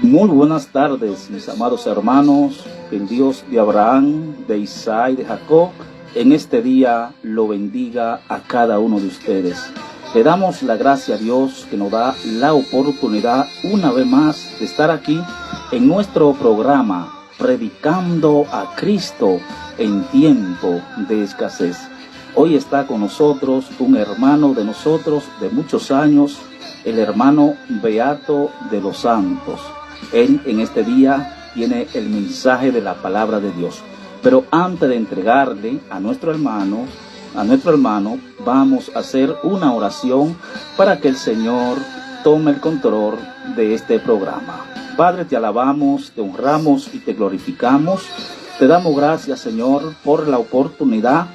Muy buenas tardes, mis amados hermanos. El Dios de Abraham, de Isaac y de Jacob, en este día lo bendiga a cada uno de ustedes. Le damos la gracia a Dios que nos da la oportunidad una vez más de estar aquí en nuestro programa Predicando a Cristo en tiempo de escasez. Hoy está con nosotros un hermano de nosotros de muchos años, el hermano Beato de los Santos. Él en este día tiene el mensaje de la palabra de Dios. Pero antes de entregarle a nuestro hermano, vamos a hacer una oración para que el Señor tome el control de este programa. Padre, te alabamos, te honramos y te glorificamos. Te damos gracias, Señor, por la oportunidad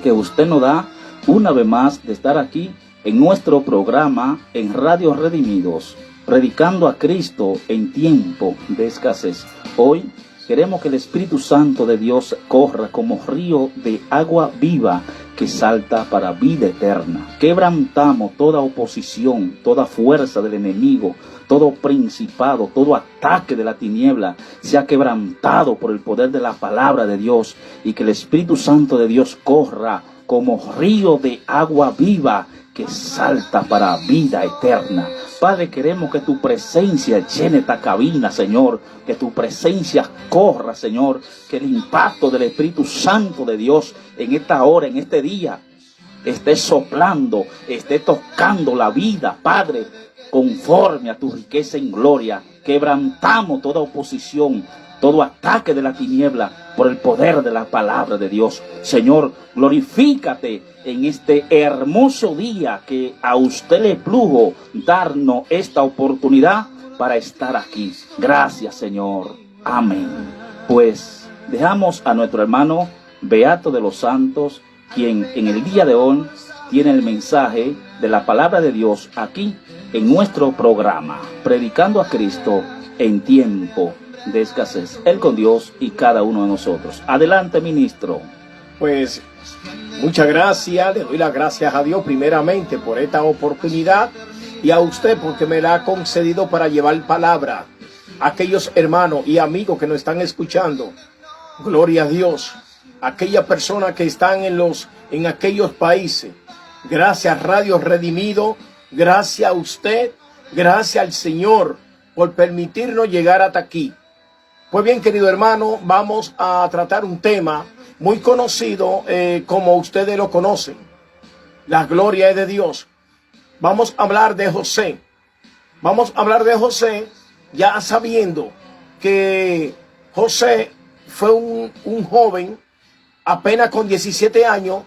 que usted nos da una vez más de estar aquí en nuestro programa en Radio Redimidos, predicando a Cristo en tiempo de escasez. Hoy queremos que el Espíritu Santo de Dios corra como río de agua viva que salta para vida eterna. Quebrantamos toda oposición, toda fuerza del enemigo, todo principado, todo ataque de la tiniebla sea quebrantado por el poder de la palabra de Dios, y que el Espíritu Santo de Dios corra como río de agua viva que salta para vida eterna. Padre, queremos que tu presencia llene esta cabina, Señor, que tu presencia corra, Señor, que el impacto del Espíritu Santo de Dios en esta hora, en este día, esté soplando, esté tocando la vida, Padre, conforme a tu riqueza en gloria. Quebrantamos toda oposición, todo ataque de la tiniebla por el poder de la palabra de Dios. Señor, glorifícate en este hermoso día que a usted le plugo darnos esta oportunidad para estar aquí. Gracias, Señor. Amén. Pues dejamos a nuestro hermano Beato de los Santos, quien en el día de hoy tiene el mensaje de la palabra de Dios aquí en nuestro programa, Predicando a Cristo en tiempo de escasez. Él con Dios y cada uno de nosotros. Adelante, ministro. Pues muchas gracias, le doy las gracias a Dios primeramente por esta oportunidad y a usted porque me la ha concedido para llevar palabra a aquellos hermanos y amigos que nos están escuchando. Gloria a Dios. Aquellas personas que están en aquellos países. Gracias, Radio Redimido. Gracias a usted. Gracias al Señor por permitirnos llegar hasta aquí. Pues bien, querido hermano, vamos a tratar un tema muy conocido, como ustedes lo conocen. La gloria es de Dios. Vamos a hablar de José. Vamos a hablar de José ya sabiendo que José fue un joven apenas con 17 años.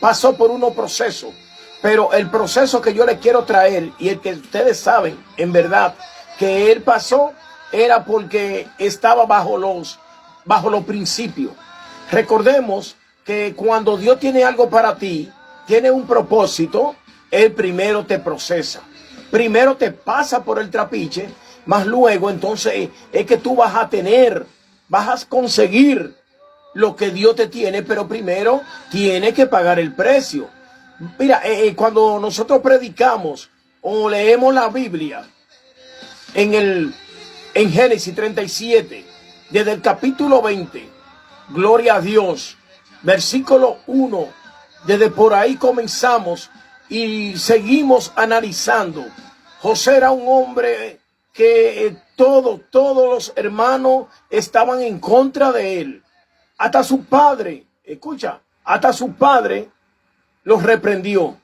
Pasó por unos procesos. Pero el proceso que yo le quiero traer y el que ustedes saben en verdad que él pasó era porque estaba bajo los principios. Recordemos que cuando Dios tiene algo para ti, tiene un propósito, él primero te procesa. Primero te pasa por el trapiche, más luego entonces es que tú vas a conseguir lo que Dios te tiene, pero primero tienes que pagar el precio. Mira, cuando nosotros predicamos o leemos la Biblia en Génesis 37, desde el capítulo 20, gloria a Dios, versículo 1, desde por ahí comenzamos y seguimos analizando. José era un hombre que todos los hermanos estaban en contra de él. Hasta su padre, hasta su padre los reprendió.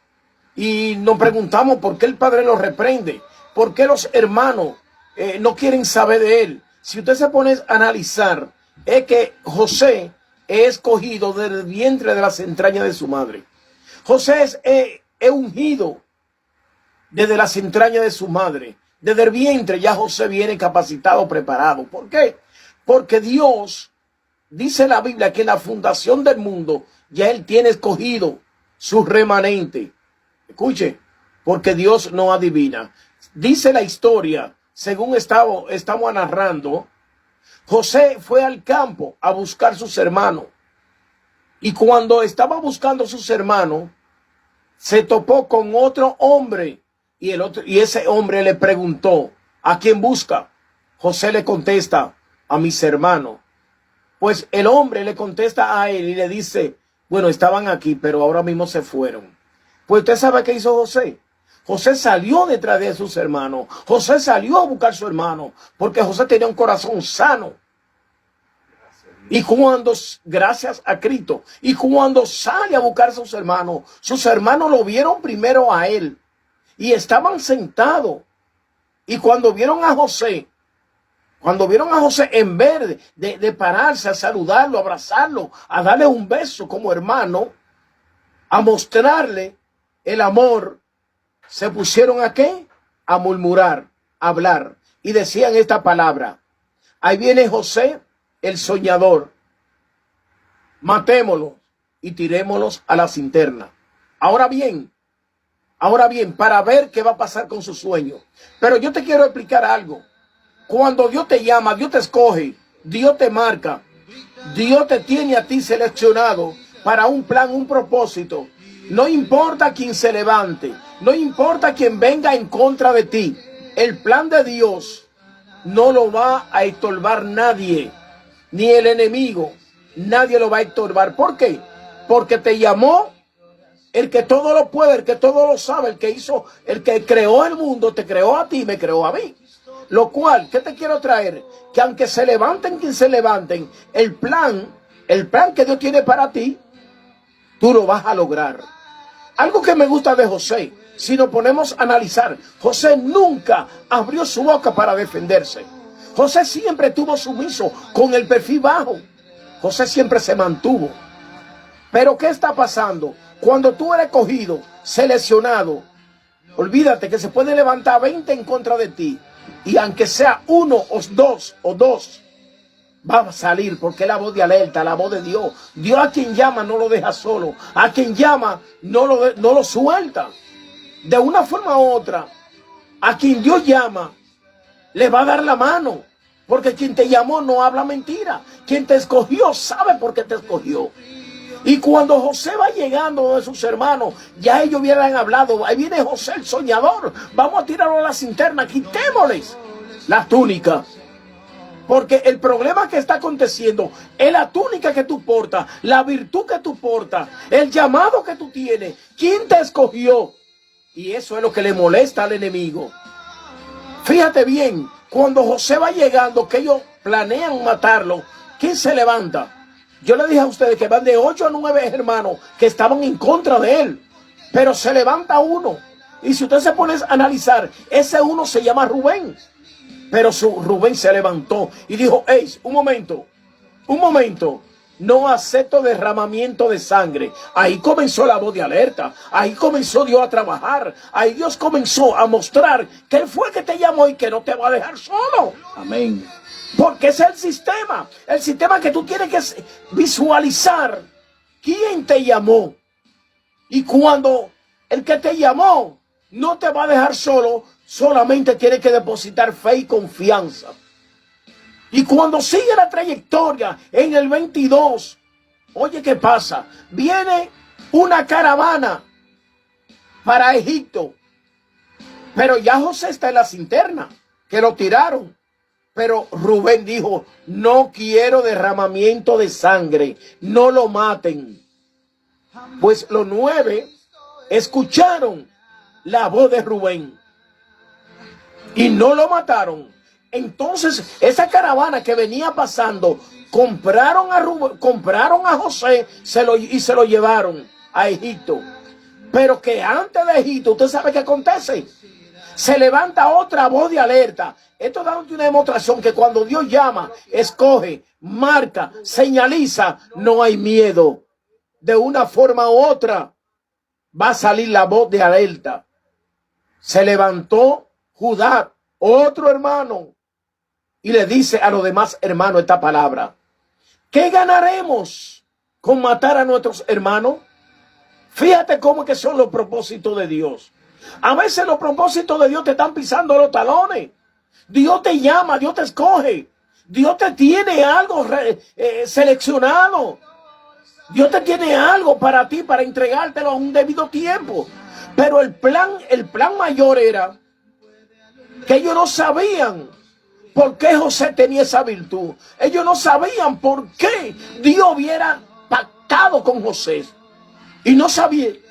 Y nos preguntamos por qué el padre los reprende, por qué los hermanos no quieren saber de él. Si usted se pone a analizar, es que José es escogido del vientre de las entrañas de su madre. José es ungido desde las entrañas de su madre. Desde el vientre ya José viene capacitado, preparado. ¿Por qué? Porque Dios, dice la Biblia, que en la fundación del mundo ya él tiene escogido su remanente. Escuche, porque Dios no adivina. Dice la historia, según estamos narrando, José fue al campo a buscar sus hermanos. Y cuando estaba buscando sus hermanos, se topó con otro hombre Y ese hombre le preguntó, ¿a quién busca? José le contesta, a mis hermanos. Pues el hombre le contesta a él y le dice, bueno, estaban aquí, pero ahora mismo se fueron. Pues usted sabe qué hizo José. José salió detrás de sus hermanos. José salió a buscar a su hermano, porque José tenía un corazón sano. Y cuando, gracias a Cristo, y cuando sale a buscar a sus hermanos lo vieron primero a él. Y estaban sentados. Y cuando vieron a José, en vez de pararse a saludarlo, a abrazarlo, a darle un beso como hermano, a mostrarle el amor, se pusieron ¿a qué? A murmurar, a hablar. Y decían esta palabra, ahí viene José, el soñador. Matémoslo y tirémoslos a la cisterna. Ahora bien, para ver qué va a pasar con su sueño. Pero yo te quiero explicar algo. Cuando Dios te llama, Dios te escoge, Dios te marca, Dios te tiene a ti seleccionado para un plan, un propósito. No importa quién se levante, no importa quién venga en contra de ti. El plan de Dios no lo va a estorbar nadie, ni el enemigo. Nadie lo va a estorbar. ¿Por qué? Porque te llamó el que todo lo puede, el que todo lo sabe, el que creó el mundo, te creó a ti, me creó a mí. Lo cual, ¿qué te quiero traer? Que aunque se levanten quien se levanten, el plan que Dios tiene para ti, tú lo vas a lograr. Algo que me gusta de José, si nos ponemos a analizar, José nunca abrió su boca para defenderse. José siempre estuvo sumiso, con el perfil bajo. José siempre se mantuvo. Pero ¿qué está pasando? Cuando tú eres cogido, seleccionado, olvídate que se puede levantar 20 en contra de ti. Y aunque sea uno o dos, va a salir, porque es la voz de alerta, la voz de Dios. Dios a quien llama no lo deja solo. A quien llama no lo suelta. De una forma u otra, a quien Dios llama, le va a dar la mano. Porque quien te llamó no habla mentira. Quien te escogió sabe por qué te escogió. Y cuando José va llegando de sus hermanos, ya ellos hubieran hablado, ahí viene José el soñador, vamos a tirarlo a la cisterna, quitémosles la túnica. Porque el problema que está aconteciendo es la túnica que tú portas, la virtud que tú portas, el llamado que tú tienes, quién te escogió. Y eso es lo que le molesta al enemigo. Fíjate bien, cuando José va llegando, que ellos planean matarlo, ¿quién se levanta? Yo le dije a ustedes que van de 8 a 9 hermanos que estaban en contra de él. Pero se levanta uno. Y si usted se pone a analizar, ese uno se llama Rubén. Pero Rubén se levantó y dijo, hey, un momento. No acepto derramamiento de sangre. Ahí comenzó la voz de alerta. Ahí comenzó Dios a trabajar. Ahí Dios comenzó a mostrar que Él fue el que te llamó y que no te va a dejar solo. Amén. Porque ese es el sistema que tú tienes que visualizar. ¿Quién te llamó? Y cuando el que te llamó no te va a dejar solo, solamente tienes que depositar fe y confianza. Y cuando sigue la trayectoria en el 22, oye, ¿qué pasa? Viene una caravana para Egipto. Pero ya José está en la cisterna, que lo tiraron. Pero Rubén dijo, no quiero derramamiento de sangre, no lo maten. Pues los 9 escucharon la voz de Rubén y no lo mataron. Entonces esa caravana que venía pasando, compraron a José y se lo llevaron a Egipto. Pero que antes de Egipto, ¿usted sabe qué acontece? Se levanta otra voz de alerta. Esto da una demostración que cuando Dios llama, escoge, marca, señaliza, no hay miedo. De una forma u otra va a salir la voz de alerta. Se levantó Judá, otro hermano, y le dice a los demás hermanos esta palabra. ¿Qué ganaremos con matar a nuestros hermanos? Fíjate cómo que son los propósitos de Dios. A veces los propósitos de Dios te están pisando los talones. Dios te llama, Dios te escoge. Dios te tiene algo seleccionado. Dios te tiene algo para ti, para entregártelo a un debido tiempo. Pero el plan mayor era que ellos no sabían por qué José tenía esa virtud. Ellos no sabían por qué Dios hubiera pactado con José. Y no sabiendo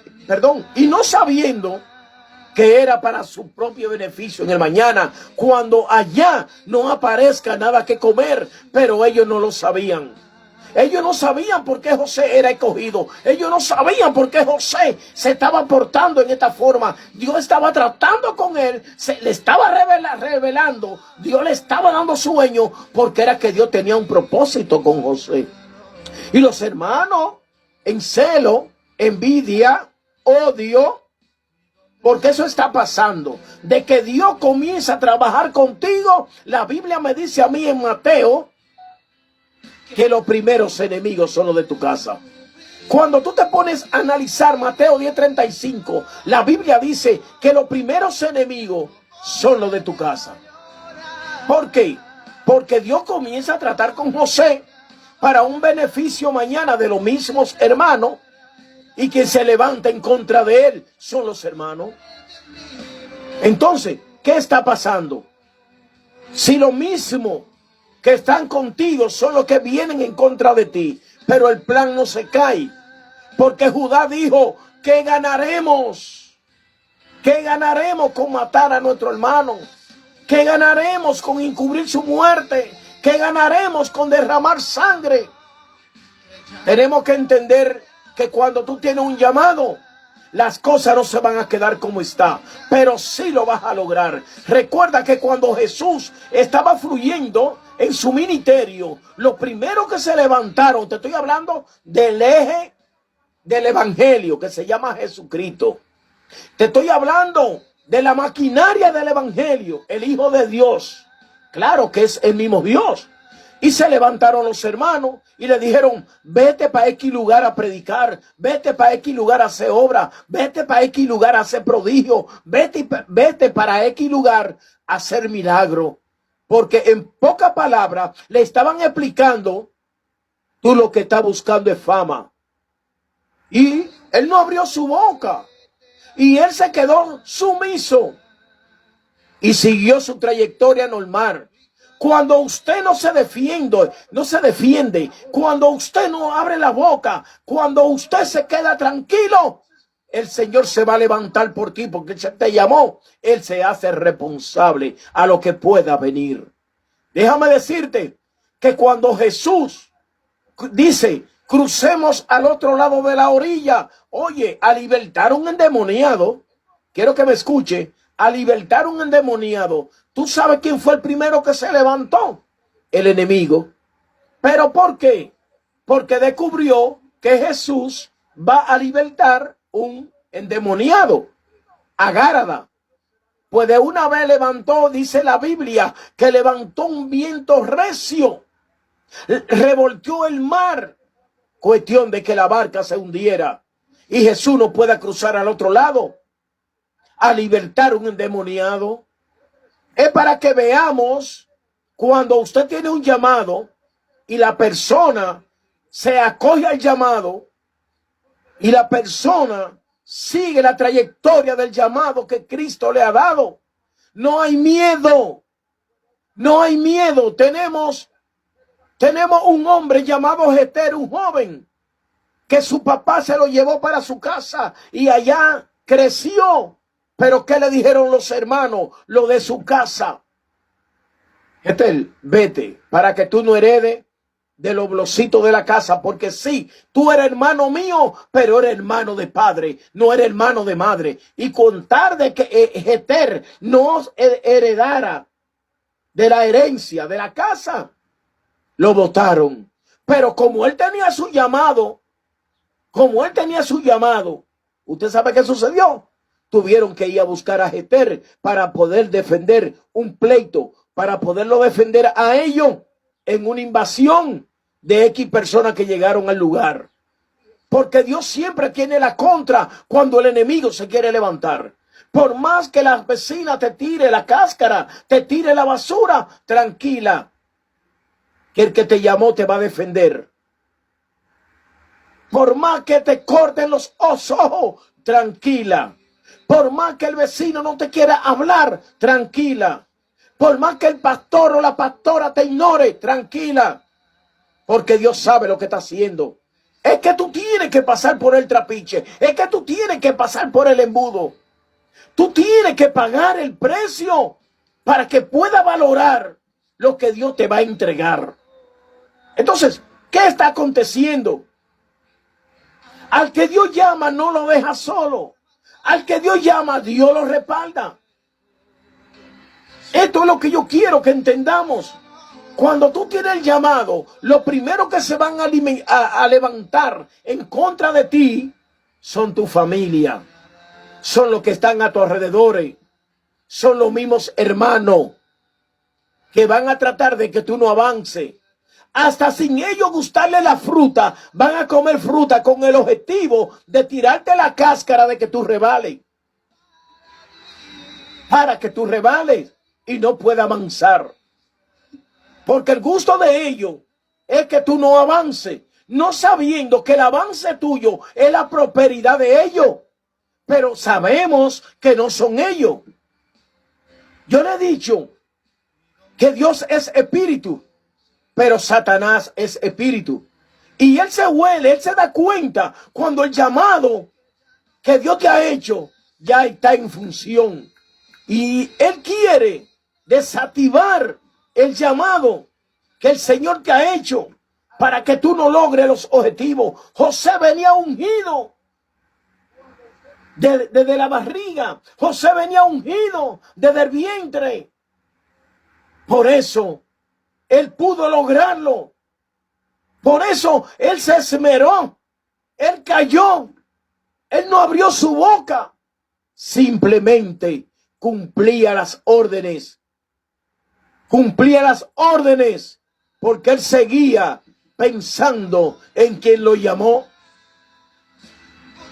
que era para su propio beneficio en el mañana, cuando allá no aparezca nada que comer. Pero ellos no lo sabían. Ellos no sabían por qué José era escogido. Ellos no sabían por qué José se estaba portando en esta forma. Dios estaba tratando con él, le estaba revelando. Dios le estaba dando sueño, porque era que Dios tenía un propósito con José. Y los hermanos, en celo, envidia, odio, porque eso está pasando. De que Dios comienza a trabajar contigo, la Biblia me dice a mí en Mateo que los primeros enemigos son los de tu casa. Cuando tú te pones a analizar Mateo 10:35, la Biblia dice que los primeros enemigos son los de tu casa. ¿Por qué? Porque Dios comienza a tratar con José para un beneficio mañana de los mismos hermanos, y quien se levanta en contra de él son los hermanos. Entonces, ¿qué está pasando? Si lo mismo que están contigo son los que vienen en contra de ti, pero el plan no se cae, porque Judá dijo: ¿qué ganaremos? ¿Qué ganaremos con matar a nuestro hermano? ¿Qué ganaremos con encubrir su muerte? ¿Qué ganaremos con derramar sangre? Tenemos que entender que cuando tú tienes un llamado, las cosas no se van a quedar como está, pero sí lo vas a lograr. Recuerda que cuando Jesús estaba fluyendo en su ministerio, los primeros que se levantaron, te estoy hablando del eje del evangelio que se llama Jesucristo. Te estoy hablando de la maquinaria del evangelio, el Hijo de Dios. Claro que es el mismo Dios. Y se levantaron los hermanos y le dijeron: vete para X lugar a predicar, vete para X lugar a hacer obra, vete para X lugar a hacer prodigio, vete para X lugar a hacer milagro. Porque en pocas palabras le estaban explicando: tú lo que estás buscando es fama. Y él no abrió su boca. Y él se quedó sumiso y siguió su trayectoria normal. Cuando usted no se defiende, cuando usted no abre la boca, cuando usted se queda tranquilo, el Señor se va a levantar por ti, porque Él te llamó. Él se hace responsable a lo que pueda venir. Déjame decirte que cuando Jesús dice: crucemos al otro lado de la orilla, oye, a libertar un endemoniado, quiero que me escuche, a libertar un endemoniado. ¿Tú sabes quién fue el primero que se levantó? El enemigo. ¿Pero por qué? Porque descubrió que Jesús va a libertar un endemoniado, Agárada. Pues de una vez levantó, dice la Biblia, que levantó un viento recio, revolteó el mar, cuestión de que la barca se hundiera y Jesús no pueda cruzar al otro lado. A libertar un endemoniado. Es para que veamos, cuando usted tiene un llamado y la persona se acoge al llamado y la persona sigue la trayectoria del llamado que Cristo le ha dado, no hay miedo. No hay miedo. Tenemos un hombre llamado Jeter, un joven, que su papá se lo llevó para su casa y allá creció. Pero ¿qué le dijeron los hermanos, lo de su casa? Jeter, vete para que tú no heredes de los blocitos de la casa, porque sí, tú eres hermano mío, pero eres hermano de padre, no eres hermano de madre. Y contar de que Jeter no heredara de la herencia de la casa, lo botaron. Pero como él tenía su llamado, ¿usted sabe qué sucedió? Tuvieron que ir a buscar a Jeter para poder defender un pleito, para poderlo defender a ellos en una invasión de X personas que llegaron al lugar. Porque Dios siempre tiene la contra cuando el enemigo se quiere levantar. Por más que la vecina te tire la cáscara, te tire la basura, tranquila, que el que te llamó te va a defender. Por más que te corten los ojos, tranquila, Por más que el vecino no te quiera hablar, tranquila. Por más que el pastor o la pastora te ignore, tranquila. Porque Dios sabe lo que está haciendo. Es que tú tienes que pasar por el trapiche. Es que tú tienes que pasar por el embudo. Tú tienes que pagar el precio para que pueda valorar lo que Dios te va a entregar. Entonces, ¿qué está aconteciendo? Al que Dios llama no lo deja solo. Al que Dios llama, Dios lo respalda. Esto es lo que yo quiero que entendamos. Cuando tú tienes el llamado, lo primero que se van a levantar en contra de ti son tu familia. Son los que están a tu alrededor. Son los mismos hermanos que van a tratar de que tú no avances. Hasta sin ellos gustarle la fruta, van a comer fruta con el objetivo de tirarte la cáscara de que tú rebales. Para que tú rebales y no puedas avanzar. Porque el gusto de ellos es que tú no avances, no sabiendo que el avance tuyo es la prosperidad de ellos. Pero sabemos que no son ellos. Yo le he dicho que Dios es espíritu, pero Satanás es espíritu. Y él se huele, él se da cuenta cuando el llamado que Dios te ha hecho ya está en función. Y él quiere desactivar el llamado que el Señor te ha hecho para que tú no logres los objetivos. José venía ungido desde la barriga. José venía ungido desde el vientre. Por eso él pudo lograrlo. Por eso él se esmeró. Él cayó. Él no abrió su boca. Simplemente cumplía las órdenes. Cumplía las órdenes porque él seguía pensando en quien lo llamó.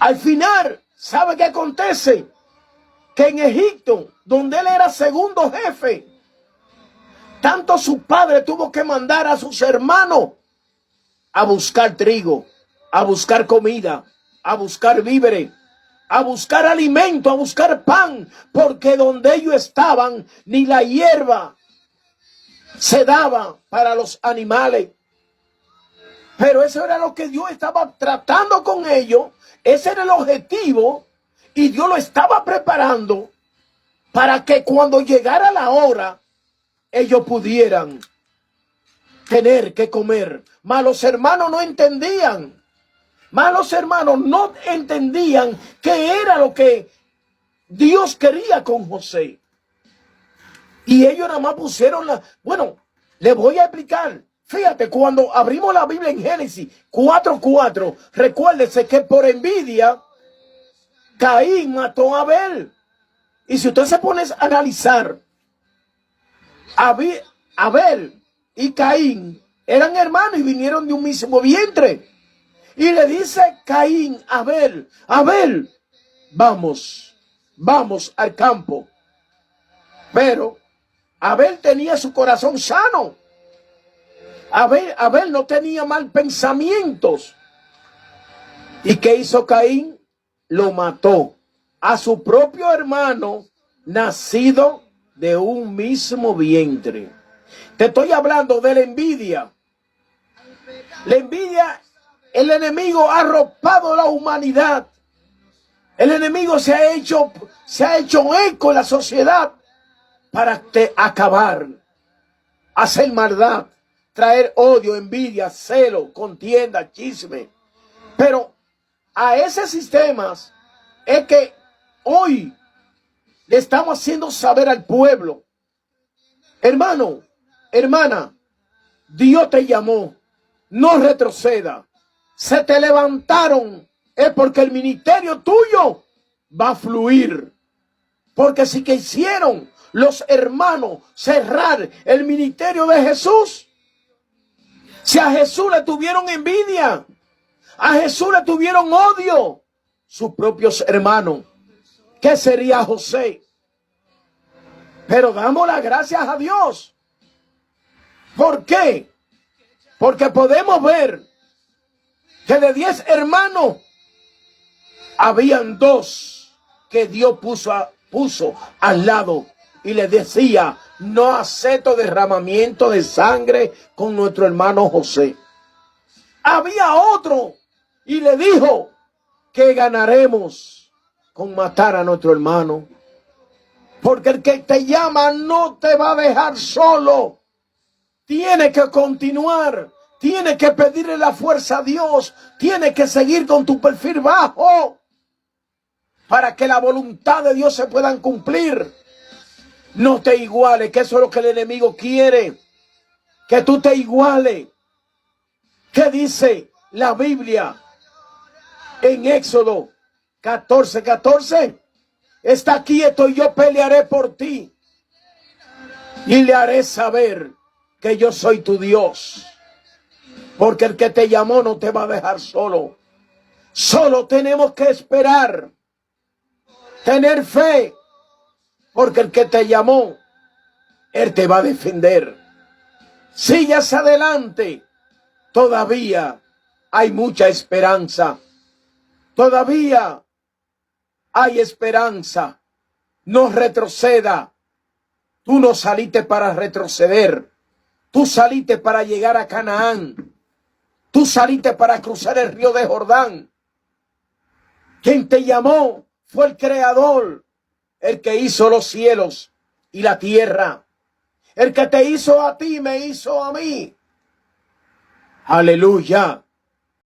Al final, ¿sabe qué acontece? Que en Egipto, donde él era segundo jefe, tanto su padre tuvo que mandar a sus hermanos a buscar trigo, a buscar comida, a buscar víveres, a buscar alimento, a buscar pan, porque donde ellos estaban ni la hierba se daba para los animales. Pero eso era lo que Dios estaba tratando con ellos. Ese era el objetivo. Y Dios lo estaba preparando para que cuando llegara la hora, ellos pudieran tener que comer. Mas los hermanos no entendían. Mas los hermanos no entendían qué era lo que Dios quería con José. Y ellos nada más pusieron la... Bueno, les voy a explicar. Fíjate, cuando abrimos la Biblia en Génesis 4:4, recuérdese que por envidia, Caín mató a Abel. Y si usted se pone a analizar, Abel y Caín eran hermanos y vinieron de un mismo vientre. Y le dice Caín a Abel, Abel, vamos al campo. Pero Abel tenía su corazón sano. Abel no tenía mal pensamientos. ¿Y qué hizo Caín? Lo mató a su propio hermano, nacido de un mismo vientre. Te estoy hablando de la envidia. La envidia, el enemigo ha arropado la humanidad. El enemigo se ha hecho eco en la sociedad para acabar, hacer maldad, traer odio, envidia, celo, contienda, chisme. Pero a ese sistema es que hoy le estamos haciendo saber al pueblo, hermano, hermana, Dios te llamó, no retroceda. Se te levantaron, es porque el ministerio tuyo va a fluir. Porque si quisieron los hermanos cerrar el ministerio de Jesús, si a Jesús le tuvieron envidia, a Jesús le tuvieron odio, sus propios hermanos, ¿qué sería José? Pero damos las gracias a Dios. ¿Por qué? Porque podemos ver que de 10 hermanos, habían 2 que Dios puso al lado y le decía: no acepto derramamiento de sangre con nuestro hermano José. Había otro y le dijo: que ganaremos con matar a nuestro hermano, porque el que te llama no te va a dejar solo. Tiene que continuar, tiene que pedirle la fuerza a Dios, tiene que seguir con tu perfil bajo para que la voluntad de Dios se pueda cumplir. No te iguales, que eso es lo que el enemigo quiere, que tú te iguales. ¿Qué dice la Biblia en Éxodo 14:14? Está quieto y yo pelearé por ti y le haré saber que yo soy tu Dios, porque el que te llamó no te va a dejar solo. Solo tenemos que esperar, tener fe, porque el que te llamó, Él te va a defender. Sigas adelante, todavía hay mucha esperanza, todavía hay esperanza. No retroceda. Tú no saliste para retroceder. Tú saliste para llegar a Canaán. Tú saliste para cruzar el río de Jordán. Quien te llamó fue el Creador, el que hizo los cielos y la tierra. El que te hizo a ti me hizo a mí. Aleluya.